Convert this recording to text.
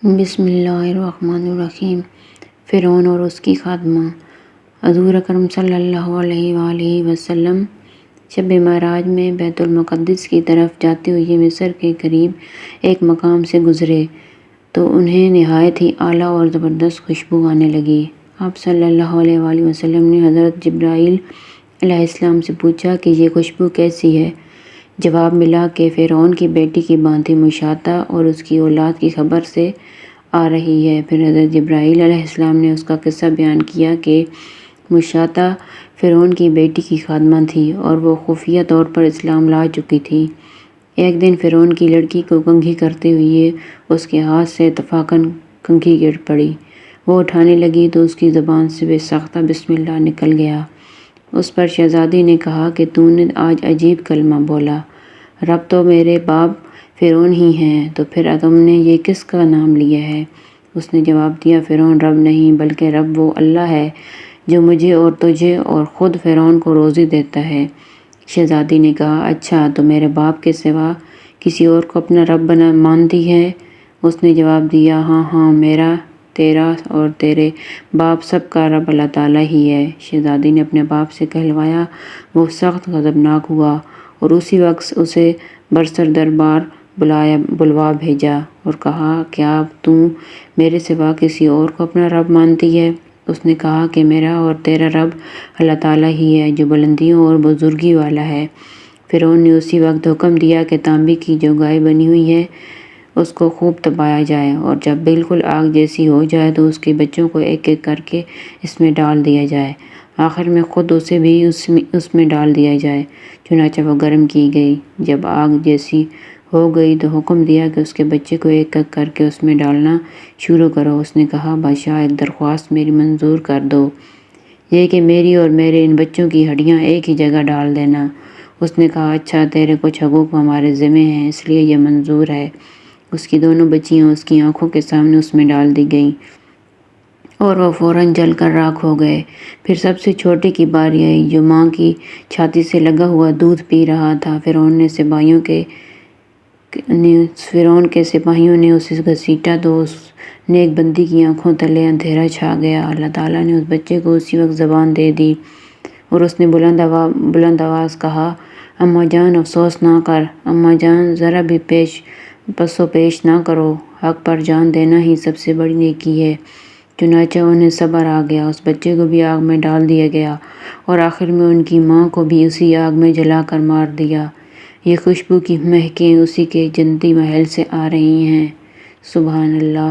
بسم اللہ الرحمن الرحیم۔ فرعون اور اس کی خادمہ۔ حضور اکرم صلی اللہ علیہ وآلہ وسلم شب معراج میں بیت المقدس کی طرف جاتے ہوئے مصر کے قریب ایک مقام سے گزرے تو انہیں نہایت ہی اعلیٰ اور زبردست خوشبو آنے لگی۔ آپ صلی اللہ علیہ وآلہ وسلم نے حضرت جبرائیل علیہ السلام سے پوچھا کہ یہ خوشبو کیسی ہے؟ جواب ملا کہ فرعون کی بیٹی کی بانجی مشاطہ اور اس کی اولاد کی خبر سے آ رہی ہے۔ پھر حضرت جبرائیل علیہ السلام نے اس کا قصہ بیان کیا کہ مشاطہ فرعون کی بیٹی کی خادمہ تھی اور وہ خفیہ طور پر اسلام لا چکی تھی۔ ایک دن فرعون کی لڑکی کو کنگھی کرتے ہوئے اس کے ہاتھ سے اتفاقاً کنگھی گر پڑی۔ وہ اٹھانے لگی تو اس کی زبان سے بے ساختہ بسم اللہ نکل گیا۔ اس پر شہزادی نے کہا کہ تو نے آج عجیب کلمہ بولا، رب تو میرے باپ فرعون ہی ہیں، تو پھر تم نے یہ کس کا نام لیا ہے؟ اس نے جواب دیا، فرعون رب نہیں بلکہ رب وہ اللہ ہے جو مجھے اور تجھے اور خود فرعون کو روزی دیتا ہے۔ شہزادی نے کہا، اچھا تو میرے باپ کے سوا کسی اور کو اپنا رب مانتی ہے؟ اس نے جواب دیا، ہاں ہاں، میرا، تیرا اور تیرے باپ سب کا رب اللہ تعالیٰ ہی ہے۔ شہزادی نے اپنے باپ سے کہلوایا۔ وہ سخت غضبناک ہوا اور اسی وقت اسے برسر دربار بلوا بھیجا اور کہا، کیا تو میرے سوا کسی اور کو اپنا رب مانتی ہے؟ اس نے کہا کہ میرا اور تیرا رب اللہ تعالیٰ ہی ہے جو بلندیوں اور بزرگی والا ہے۔ فرعون نے اسی وقت حکم دیا کہ تانبے کی جو گائے بنی ہوئی ہے اس کو خوب تپایا جائے اور جب بالکل آگ جیسی ہو جائے تو اس کے بچوں کو ایک ایک کر کے اس میں ڈال دیا جائے، آخر میں خود اسے بھی اس میں ڈال دیا جائے۔ چنانچہ وہ گرم کی گئی۔ جب آگ جیسی ہو گئی تو حکم دیا کہ اس کے بچے کو ایک ایک کر کے اس میں ڈالنا شروع کرو۔ اس نے کہا، بادشاہ ایک درخواست میری منظور کر دو، یہ کہ میری اور میرے ان بچوں کی ہڈیاں ایک ہی جگہ ڈال دینا۔ اس نے کہا، اچھا، تیرے کچھ حقوق ہمارے ذمہ ہیں اس لیے یہ منظور ہے۔ اس کی دونوں بچیاں اس کی آنکھوں کے سامنے اس میں ڈال دی گئیں اور وہ فوراً جل کر راکھ ہو گئے۔ پھر سب سے چھوٹے کی باری آئی جو ماں کی چھاتی سے لگا ہوا دودھ پی رہا تھا۔ فرعون کے سپاہیوں نے اسے گھسیٹا تو اس نیک بندی کی آنکھوں تلے اندھیرا چھا گیا۔ اللہ تعالیٰ نے اس بچے کو اسی وقت زبان دے دی اور اس نے بلند آواز کہا، اماں جان افسوس نہ کر، اماں جان ذرا بھی پس و پیش نہ کرو، حق پر جان دینا ہی سب سے بڑی نیکی ہے۔ چنانچہ انہیں صبر آ گیا، اس بچے کو بھی آگ میں ڈال دیا گیا اور آخر میں ان کی ماں کو بھی اسی آگ میں جلا کر مار دیا۔ یہ خوشبو کی مہکیں اسی کے جنتی محل سے آ رہی ہیں۔ سبحان اللہ۔